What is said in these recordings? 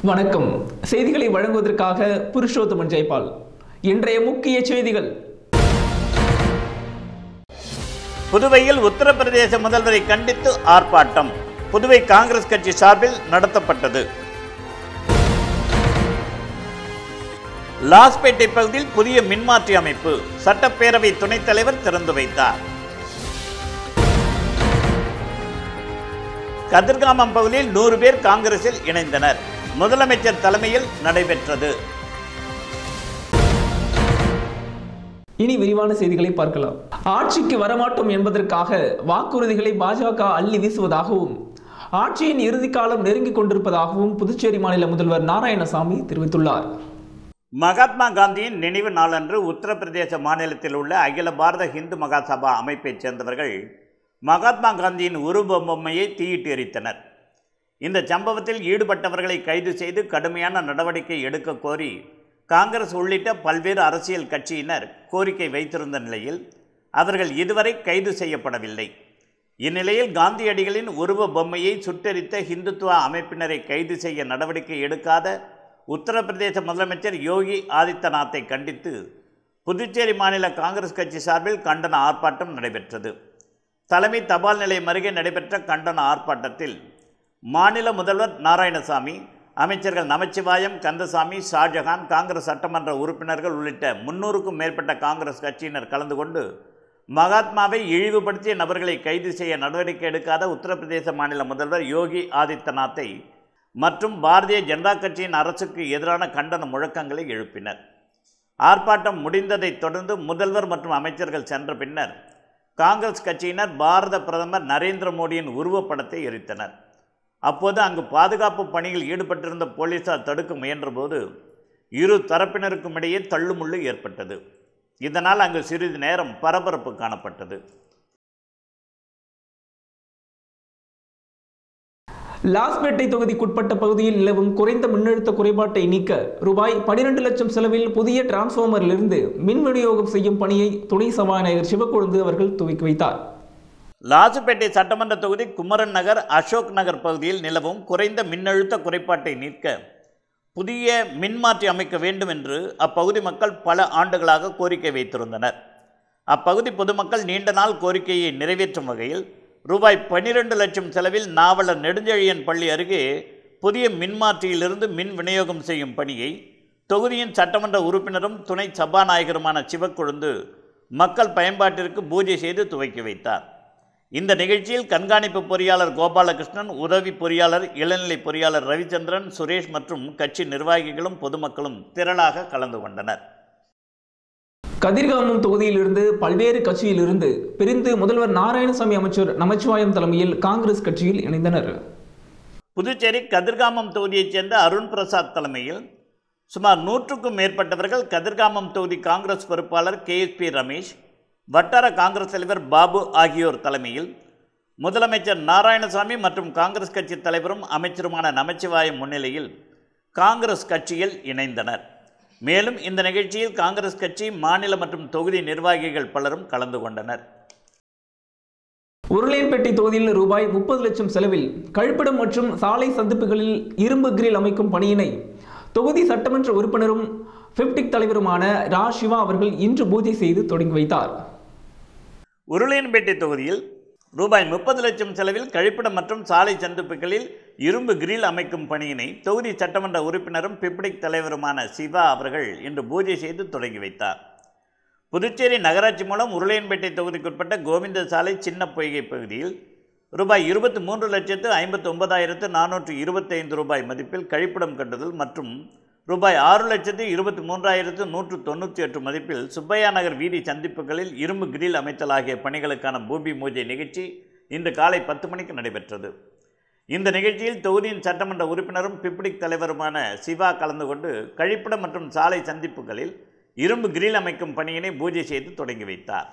வணக்கம். செய்திகளை வழங்குவதற்காக புருஷோத்தமன் ஜெயபால். இன்றைய முக்கிய செய்திகள். புதுவையில் உத்தரப்பிரதேச முதல்வரை கண்டித்து ஆர்ப்பாட்டம் புதுவை காங்கிரஸ் கட்சி சார்பில் நடத்தப்பட்டது. லாஸ்பேட்டை பகுதியில் புதிய மின்மாற்றி அமைப்பு சட்டப்பேரவை துணைத் தலைவர் திறந்து வைத்தார். கதிர்காமம் பகுதியில் 100 பேர் காங்கிரஸில் இணைந்தனர். முதலமைச்சர் தலைமையில் நடைபெற்றது. இனி விரிவான செய்திகளை பார்க்கலாம். ஆட்சிக்கு வரமாட்டோம் என்பதற்காக வாக்குறுதிகளை பாஜக அள்ளி வீசுவதாகவும் ஆட்சியின் இறுதிக்காலம் நெருங்கிக் கொண்டிருப்பதாகவும் புதுச்சேரி மாநில முதல்வர் நாராயணசாமி தெரிவித்துள்ளார். மகாத்மா காந்தியின் நினைவு நாளன்று உத்தரப்பிரதேச மாநிலத்தில் உள்ள அகில பாரத இந்து மகாசபா அமைப்பைச் சேர்ந்தவர்கள் மகாத்மா காந்தியின் உருவபொம்மையை தீயிட்டு எரித்தனர். இந்த சம்பவத்தில் ஈடுபட்டவர்களை கைது செய்து கடுமையான நடவடிக்கை எடுக்க கோரி காங்கிரஸ் உள்ளிட்ட பல்வேறு அரசியல் கட்சியினர் கோரிக்கை வைத்திருந்த நிலையில் அவர்கள் இதுவரை கைது செய்யப்படவில்லை. இந்நிலையில் காந்தியடிகளின் உருவ பொம்மையை சுட்டெரித்த இந்துத்துவ அமைப்பினரை கைது செய்ய நடவடிக்கை எடுக்காத உத்தரப்பிரதேச முதலமைச்சர் யோகி ஆதித்யநாத்தை கண்டித்து புதுச்சேரி மாநில காங்கிரஸ் கட்சி சார்பில் கண்டன ஆர்ப்பாட்டம் நடைபெற்றது. தலைமை தபால் நிலையம் அருகே நடைபெற்ற கண்டன ஆர்ப்பாட்டத்தில் மாநில முதல்வர் நாராயணசாமி, அமைச்சர்கள் நமச்சிவாயம், கந்தசாமி, ஷாஜகான், காங்கிரஸ் சட்டமன்ற உறுப்பினர்கள் உள்ளிட்ட 300க்கும் மேற்பட்ட காங்கிரஸ் கட்சியினர் கலந்து கொண்டு மகாத்மாவை இழிவுபடுத்திய நபர்களை கைது செய்ய நடவடிக்கை எடுக்காத உத்தரப்பிரதேச மாநில முதல்வர் யோகி ஆதித்யநாத்தை மற்றும் பாரதிய ஜனதா கட்சியின் அரசுக்கு எதிரான கண்டன முழக்கங்களை எழுப்பினர். ஆர்ப்பாட்டம் முடிந்ததைத் தொடர்ந்து முதல்வர் மற்றும் அமைச்சர்கள் சென்ற பின்னர் காங்கிரஸ் கட்சியினர் பாரத பிரதமர் நரேந்திர மோடியின் உருவப்படத்தை எரித்தனர். அப்போது அங்கு பாதுகாப்பு பணியில் ஈடுபட்டிருந்த போலீசார் தடுக்க முயன்றபோது இரு தரப்பினருக்கும் இடையே தள்ளுமுள்ளு ஏற்பட்டது. இதனால் அங்கு சிறிது நேரம் பரபரப்பு காணப்பட்டது. லாஸ்பேட்டை தொகுதிக்குட்பட்ட பகுதியில் நிலவும் குறைந்த மின்னழுத்த குறைபாட்டை நீக்க ரூபாய் 12 லட்சம் செலவில் புதிய டிரான்ஸ்பார்மரிலிருந்து மின் விநியோகம் செய்யும் பணியை துணை சபாநாயகர் சிவக்கொழுந்து அவர்கள் துவக்கி வைத்தார். லாஸ்பேட்டை சட்டமன்ற தொகுதி குமரன் நகர், அசோக் நகர் பகுதியில் நிலவும் குறைந்த மின்னழுத்த குறைபாட்டை நீக்க புதிய மின்மாற்றி அமைக்க வேண்டும் என்று அப்பகுதி மக்கள் பல ஆண்டுகளாக கோரிக்கை வைத்திருந்தனர். அப்பகுதி பொதுமக்கள் நீண்ட நாள் கோரிக்கையை நிறைவேற்றும் வகையில் ரூபாய் 12 லட்சம் செலவில் நாவலர் நெடுஞ்செழியன் பள்ளி அருகே புதிய மின்மாற்றியிலிருந்து மின் விநியோகம் செய்யும் பணியை தொகுதியின் சட்டமன்ற உறுப்பினரும் துணை சபாநாயகருமான சிவக்கொழுந்து மக்கள் பயன்பாட்டிற்கு பூஜை செய்து துவக்கி வைத்தார். இந்த நிகழ்ச்சியில் கண்காணிப்பு பொறியாளர் கோபாலகிருஷ்ணன், உதவி பொறியாளர் இளநிலை பொறியாளர் ரவிச்சந்திரன், சுரேஷ் மற்றும் கட்சி நிர்வாகிகளும் பொதுமக்களும் திரளாக கலந்து கொண்டனர். கதிர்காமம் தொகுதியிலிருந்து பல்வேறு கட்சியிலிருந்து பிரிந்து முதல்வர் நாராயணசாமி, அமைச்சர் நமச்சிவாயம் தலைமையில் காங்கிரஸ் கட்சியில் இணைந்தனர். புதுச்சேரி கதிர்காமம் தொகுதியைச் சேர்ந்த அருண் பிரசாத் தலைமையில் சுமார் 100க்கும் மேற்பட்டவர்கள் கதிர்காமம் தொகுதி காங்கிரஸ் பொறுப்பாளர் KSP ரமேஷ், வட்டார காங்கிரஸ் தலைவர் பாபு ஆகியோர் தலைமையில் முதலமைச்சர் நாராயணசாமி மற்றும் காங்கிரஸ் கட்சி தலைவரும் அமைச்சருமான நமச்சிவாயம் முன்னிலையில் காங்கிரஸ் கட்சியில் இணைந்தனர். மேலும் இந்த நிகழ்ச்சியில் காங்கிரஸ் கட்சி மாநில மற்றும் தொகுதி நிர்வாகிகள் பலரும் கலந்து கொண்டனர். உருளையன்பேட்டை தொகுதியில் ரூபாய் 30 லட்சம் செலவில் கழிப்பிடம் மற்றும் சாலை சந்திப்புகளில் இரும்பு கிரில் அமைக்கும் பணியினை தொகுதி சட்டமன்ற உறுப்பினரும் பிப்டிக் தலைவருமான ரா சிவா அவர்கள் இன்று பூஜை செய்து தொடங்கி வைத்தார். உருளையன்பேட்டை தொகுதியில் ரூபாய் 30 லட்சம் செலவில் கழிப்பிடம் மற்றும் சாலை சந்திப்புகளில் இரும்பு கிரில் அமைக்கும் பணியினை தொகுதி சட்டமன்ற உறுப்பினரும் பிப்டிக் தலைவருமான சிவா அவர்கள் இன்று பூஜை செய்து தொடங்கி வைத்தார். புதுச்சேரி நகராட்சி மூலம் உருளையன்பேட்டை தொகுதிக்குட்பட்ட கோவிந்த சாலை சின்ன பொய்கை பகுதியில் ரூபாய் 23,79,425 ரூபாய் மதிப்பில் கழிப்பிடம் கட்டுதல் மற்றும் ரூபாய் 6,23,198 மதிப்பில் சுப்பையா நகர் வீதி சந்திப்புகளில் இரும்பு கிரில் அமைத்தல் ஆகிய பணிகளுக்கான பூமி பூஜை நிகழ்ச்சி இன்று காலை 10 மணிக்கு நடைபெற்றது. இந்த நிகழ்ச்சியில் தொகுதியின் சட்டமன்ற உறுப்பினரும் பிப்டிக் தலைவருமான சிவா கலந்து கொண்டு கழிப்பிடம் மற்றும் சாலை சந்திப்புகளில் இரும்பு கிரில் அமைக்கும் பணியினை பூஜை செய்து தொடங்கி வைத்தார்.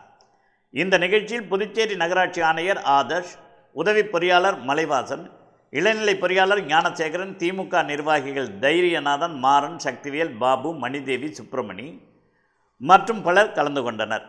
இந்த நிகழ்ச்சியில் புதுச்சேரி நகராட்சி ஆணையர் ஆதர்ஷ், உதவி பொறியாளர் மலைவாசன், இளநிலை பொறியாளர் ஞானசேகரன், திமுக நிர்வாகிகள் தைரியநாதன், மாறன், சக்திவேல், பாபு, மணிதேவி, சுப்பிரமணி மற்றும் பலர் கலந்து கொண்டனர்.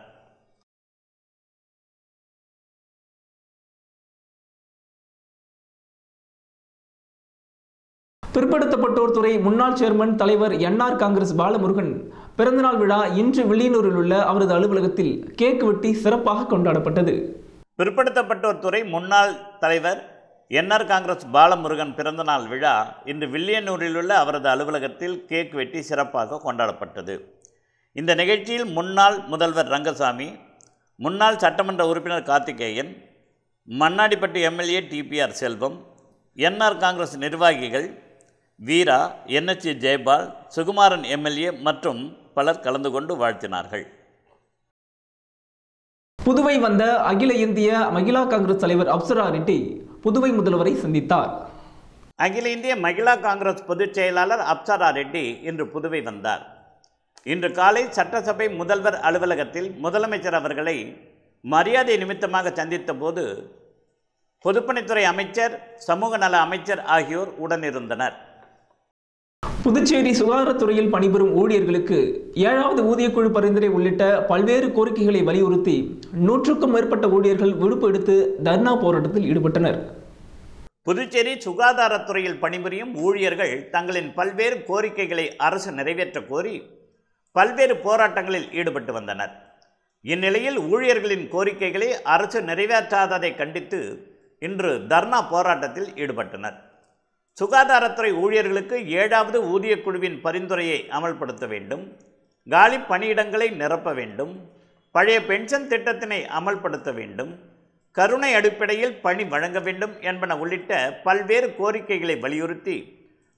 பிற்படுத்தப்பட்டோர் துறை முன்னாள் சேர்மன் தலைவர் என்ஆர் காங்கிரஸ் பாலமுருகன் பிறந்தநாள் விழா இன்று வில்லியனூரில் உள்ள அவரது அலுவலகத்தில் கேக் வெட்டி சிறப்பாக கொண்டாடப்பட்டது. பிற்படுத்தப்பட்டோர் துறை முன்னாள் தலைவர் என்ஆர் காங்கிரஸ் பாலமுருகன் பிறந்தநாள் விழா இன்று வில்லியனூரில் உள்ள அவரது அலுவலகத்தில் கேக் வெட்டி சிறப்பாக கொண்டாடப்பட்டது. இந்த நிகழ்ச்சியில் முன்னாள் முதல்வர் ரங்கசாமி, முன்னாள் சட்டமன்ற உறுப்பினர் கார்த்திகேயன், மண்ணாடிப்பட்டு எம்எல்ஏ டிபிஆர் செல்வம், என்ஆர் காங்கிரஸ் நிர்வாகிகள் வீரா, என்எச்சி ஜெயபால், சுகுமாரன் எம்எல்ஏ மற்றும் பலர் கலந்து கொண்டு வாழ்த்தினார்கள். புதுவை வந்த அகில இந்திய மகிழா காங்கிரஸ் தலைவர் அப்சரா ரெட்டி புதுவை முதல்வரை சந்தித்தார். அகில இந்திய மகிழா காங்கிரஸ் பொதுச் செயலாளர் அப்சரா ரெட்டி இன்று புதுவை வந்தார். இன்று காலை சட்டசபை முதல்வர் அலுவலகத்தில் முதலமைச்சர் அவர்களை மரியாதை நிமித்தமாக சந்தித்த போது பொதுப்பணித்துறை அமைச்சர், சமூக நல அமைச்சர் ஆகியோர் உடனிருந்தனர். புதுச்சேரி சுகாதாரத்துறையில் பணிபுரியும் ஊழியர்களுக்கு 7வது ஊதியக்குழு பரிந்துரை உள்ளிட்ட பல்வேறு கோரிக்கைகளை வலியுறுத்தி 100க்கும் மேற்பட்ட ஊழியர்கள் விடுப்பு எடுத்து தர்ணா போராட்டத்தில் ஈடுபட்டனர். புதுச்சேரி சுகாதாரத்துறையில் பணிபுரியும் ஊழியர்கள் தங்களின் பல்வேறு கோரிக்கைகளை அரசு நிறைவேற்ற கோரி பல்வேறு போராட்டங்களில் ஈடுபட்டு வந்தனர். இந்நிலையில் ஊழியர்களின் கோரிக்கைகளை அரசு நிறைவேற்றாததை கண்டித்து இன்று தர்ணா போராட்டத்தில் ஈடுபட்டனர். சுகாதாரத்துறை ஊழியர்களுக்கு 7வது ஊதியக்குழுவின் பரிந்துரையை அமல்படுத்த வேண்டும், காலி பணியிடங்களை நிரப்ப வேண்டும், பழைய பென்ஷன் திட்டத்தினை அமல்படுத்த வேண்டும், கருணை அடிப்படையில் பணி வழங்க வேண்டும் என்பன உள்ளிட்ட பல்வேறு கோரிக்கைகளை வலியுறுத்தி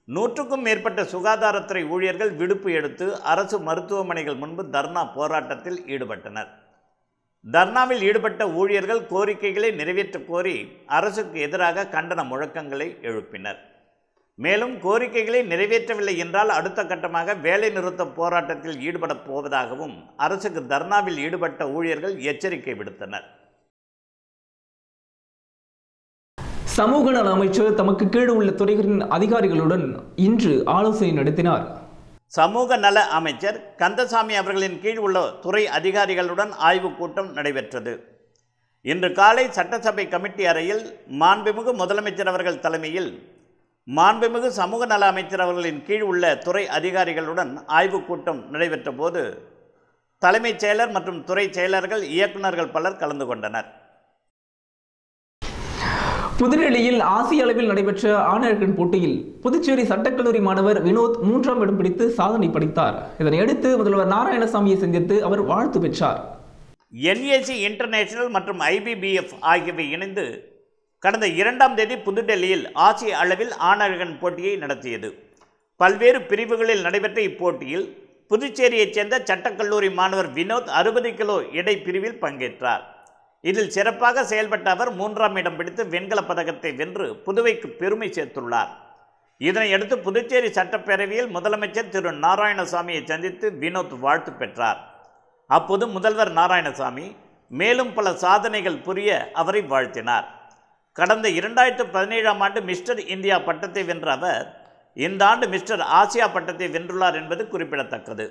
100க்கும் மேற்பட்ட சுகாதாரத்துறை ஊழியர்கள் விடுப்பு எடுத்து அரசு மருத்துவமனைகள் முன்பு தர்ணா போராட்டத்தில் ஈடுபட்டனர். தர்ணாவில் ஈடுபட்ட ஊழியர்கள் கோரிக்கைகளை நிறைவேற்ற கோரி அரசுக்கு எதிராக கண்டன முழக்கங்களை எழுப்பினர். மேலும் கோரிக்கைகளை நிறைவேற்றவில்லை என்றால் அடுத்த கட்டமாக வேலை நிறுத்த போராட்டத்தில் ஈடுபடப் போவதாகவும் அரசுக்கு தர்ணாவில் ஈடுபட்ட ஊழியர்கள் எச்சரிக்கை விடுத்தனர். சமூக நல அமைச்சர் தமக்கு கீழ் உள்ள துறைகளின் அதிகாரிகளுடன் இன்று ஆலோசனை நடத்தினார். சமூக நல அமைச்சர் கந்தசாமி அவர்களின் கீழ் உள்ள துறை அதிகாரிகளுடன் ஆய்வுக் கூட்டம் நடைபெற்றது. இன்று காலை சட்டசபை கமிட்டி அறையில் மாண்புமிகு முதலமைச்சர் அவர்கள் தலைமையில் மாண்புமிகு சமூக நல அமைச்சர் அவர்களின் கீழ் உள்ள துறை அதிகாரிகளுடன் ஆய்வுக் கூட்டம் நடைபெற்ற போது தலைமைச் செயலர் மற்றும் துறை செயலர்கள், இயக்குநர்கள் பலர் கலந்து கொண்டனர். புதுடெல்லியில் ஆசிய அளவில் நடைபெற்ற ஆணழகன் போட்டியில் புதுச்சேரி சட்டக்கல்லூரி மாணவர் வினோத் 3ஆம் இடம் பிடித்து சாதனை படைத்தார். இதனையடுத்து முதல்வர் நாராயணசாமியை சந்தித்து அவர் வாழ்த்து பெற்றார். NAC இன்டர்நேஷனல் மற்றும் IBBF ஆகியவை இணைந்து கடந்த 2ஆம் தேதி புதுடெல்லியில் ஆசிய அளவில் ஆணழகன் போட்டியை நடத்தியது. பல்வேறு பிரிவுகளில் நடைபெற்ற இப்போட்டியில் புதுச்சேரியைச் சேர்ந்த சட்டக்கல்லூரி மாணவர் வினோத் 60 கிலோ எடை பிரிவில் பங்கேற்றார். இதில் சிறப்பாக செயல்பட்ட அவர் 3ஆம் இடம் பிடித்து வெண்கலப் பதக்கத்தை வென்று புதுவைக்கு பெருமை சேர்த்துள்ளார். இதனையடுத்து புதுச்சேரி சட்டப்பேரவையில் முதலமைச்சர் திரு நாராயணசாமியை சந்தித்து வினோத் வாழ்த்து பெற்றார். அப்போது முதல்வர் நாராயணசாமி மேலும் பல சாதனைகள் புரிய அவரை வாழ்த்தினார். கடந்த 2017ஆம் ஆண்டு மிஸ்டர் இந்தியா பட்டத்தை வென்ற அவர் இந்த ஆண்டு மிஸ்டர் ஆசியா பட்டத்தை வென்றுள்ளார் என்பது குறிப்பிடத்தக்கது.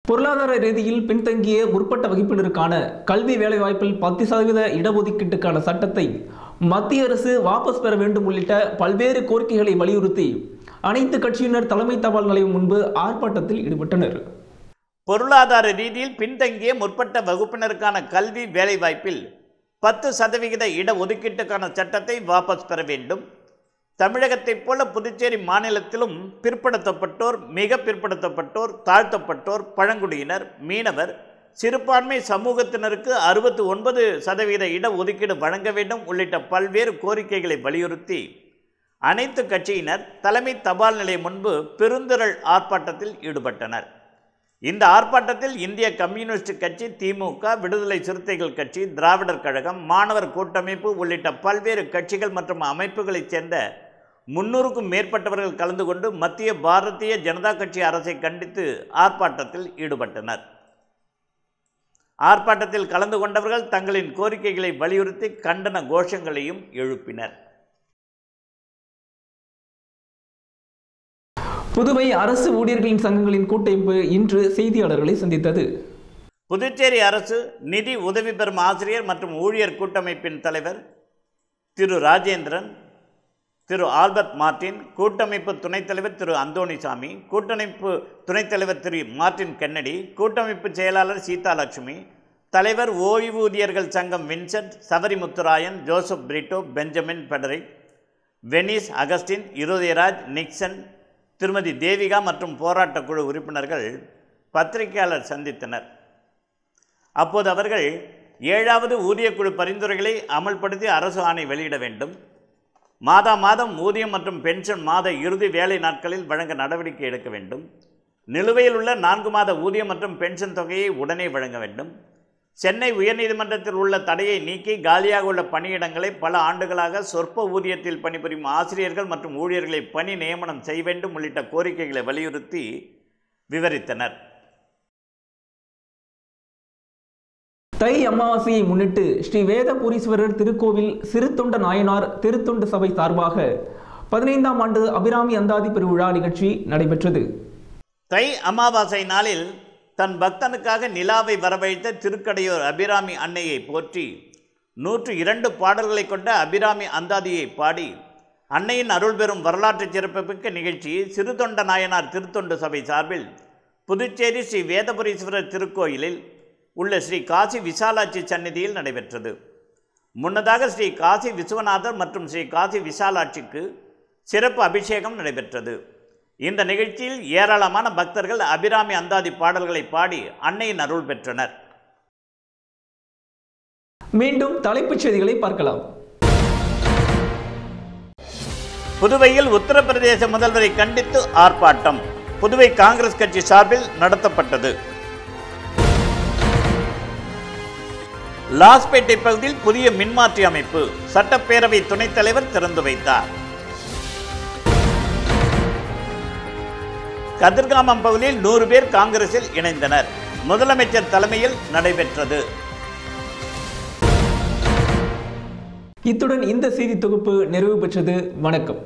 பொருளாதார ரீதியில் பின்தங்கிய முற்பட்ட வகுப்பினருக்கான கல்வி வேலைவாய்ப்பில் 10% இடஒதுக்கீட்டுக்கான சட்டத்தை மத்திய அரசு வாபஸ் பெற வேண்டும் உள்ளிட்ட பல்வேறு கோரிக்கைகளை வலியுறுத்தி அனைத்து கட்சியினர் தலைமை தபால் நிலையம் முன்பு ஆர்ப்பாட்டத்தில் ஈடுபட்டனர். பொருளாதார ரீதியில் பின்தங்கிய முற்பட்ட வகுப்பினருக்கான கல்வி வேலைவாய்ப்பில் 10% இடஒதுக்கீட்டுக்கான சட்டத்தை வாபஸ் பெற வேண்டும். தமிழகத்தைப் போல புதுச்சேரி மாநிலத்திலும் பிற்படுத்தப்பட்டோர், மிக பிற்படுத்தப்பட்டோர், தாழ்த்தப்பட்டோர், பழங்குடியினர், மீனவர், சிறுபான்மை சமூகத்தினருக்கு 69% இடஒதுக்கீடு வழங்க வேண்டும் உள்ளிட்ட பல்வேறு கோரிக்கைகளை வலியுறுத்தி அனைத்து கட்சியினர் தலைமை தபால் நிலையம் முன்பு பெருந்திரள் ஆர்ப்பாட்டத்தில் ஈடுபட்டனர். இந்த ஆர்ப்பாட்டத்தில் இந்திய கம்யூனிஸ்ட் கட்சி, திமுக, விடுதலை சிறுத்தைகள் கட்சி, திராவிடர் கழகம், மாணவர் கூட்டமைப்பு உள்ளிட்ட பல்வேறு கட்சிகள் மற்றும் அமைப்புகளைச் சேர்ந்த 300க்கும் மேற்பட்டவர்கள் கலந்து கொண்டு மத்திய பாரதிய ஜனதா கட்சி அரசை கண்டித்து ஆர்ப்பாட்டத்தில் ஈடுபட்டனர். ஆர்ப்பாட்டத்தில் கலந்து கொண்டவர்கள் தங்களின் கோரிக்கைகளை வலியுறுத்தி கண்டன கோஷங்களையும் எழுப்பினர். புதுவை அரசு ஊழியர்களின் சங்கங்களின் கூட்டமைப்பு இன்று செய்தியாளர்களை சந்தித்தது. புதுச்சேரி அரசு நிதி உதவி பெறும் ஆசிரியர் மற்றும் ஊழியர் கூட்டமைப்பின் தலைவர் திரு ராஜேந்திரன், திரு ஆல்பர்ட் மார்டின், கூட்டமைப்பு துணைத் தலைவர் திரு அந்தோணிசாமி, கூட்டமைப்பு துணைத் தலைவர் திரு மார்டின் கென்னடி, கூட்டமைப்பு செயலாளர் சீதாலட்சுமி, தலைவர் ஓய்வூதியர்கள் சங்கம் Vincent, Sabari Muthurayan, Joseph Brito, Benjamin Frederick, Venice Augustine, Irudayaraj, Nixon, Thirumathi Devika மற்றும் போராட்ட குழு உறுப்பினர்கள் பத்திரிகையாளர் சந்தித்தனர். அப்போது அவர்கள் 7வது ஊதியக்குழு பரிந்துரைகளை அமல்படுத்தி அரசு ஆணை வெளியிட வேண்டும், மாதம் ஊதியம் மற்றும் பென்ஷன் மாத இறுதி வேலை நாட்களில் வழங்க நடவடிக்கை எடுக்க வேண்டும், நிலுவையில் உள்ள 4 மாத ஊதியம் மற்றும் பென்ஷன் தொகையை உடனே வழங்க வேண்டும், சென்னை உயர்நீதிமன்றத்தில் உள்ள தடையை நீக்கி காலியாக உள்ள பணியிடங்களை பல ஆண்டுகளாக சொற்ப ஊதியத்தில் பணிபுரியும் ஆசிரியர்கள் மற்றும் ஊழியர்களை பணி நியமனம் செய்ய வேண்டும் உள்ளிட்ட கோரிக்கைகளை வலியுறுத்தி விவரித்தனர். தை அமாவாசையை முன்னிட்டு ஸ்ரீ வேதபுரீஸ்வரர் திருக்கோவில் சிறுத்தொண்ட நாயனார் திருத்தொண்டு சபை சார்பாக 15ஆம் ஆண்டு அபிராமி அந்தாதி பெருவிழா நிகழ்ச்சி நடைபெற்றது. தை அமாவாசை நாளில் தன் பக்தனுக்காக நிலாவை வரவழைத்த திருக்கடையூர் அபிராமி அன்னையை போற்றி 102 பாடல்களை கொண்ட அபிராமி அந்தாதியை பாடி அன்னையின் அருள் பெறும் வரலாற்று சிறப்புமிக்க நிகழ்ச்சி சிறுத்தொண்ட நாயனார் திருத்தொண்டு சபை சார்பில் புதுச்சேரி ஸ்ரீ வேதபுரீஸ்வரர் திருக்கோயிலில் உள்ள ஸ்ரீ காசி விசாலாட்சி சந்நிதியில் நடைபெற்றது. முன்னதாக ஸ்ரீ காசி விஸ்வநாதர் மற்றும் ஸ்ரீ காசி விசாலாட்சிக்கு சிறப்பு அபிஷேகம் நடைபெற்றது. இந்த நிகழ்ச்சியில் ஏராளமான பக்தர்கள் அபிராமி அந்தாதி பாடல்களை பாடி அன்னையின் அருள் பெற்றனர். மீண்டும் தலைப்புச் செய்திகளை பார்க்கலாம். புதுவையில் உத்தரப்பிரதேச முதல்வரை கண்டித்து ஆர்ப்பாட்டம் புதுவை காங்கிரஸ் கட்சி சார்பில் நடத்தப்பட்டது. லாஸ்பேட்டை பகுதியில் புதிய மின்மாற்றி அமைப்பு சட்டப்பேரவை துணைத் தலைவர் திறந்து வைத்தார். கதிர்காமம் பகுதியில் 100 பேர் காங்கிரஸில் இணைந்தனர். முதலமைச்சர் தலைமையில் நடைபெற்றது. இத்துடன் இந்த செய்தி தொகுப்பு நிறைவு பெற்றது. வணக்கம்.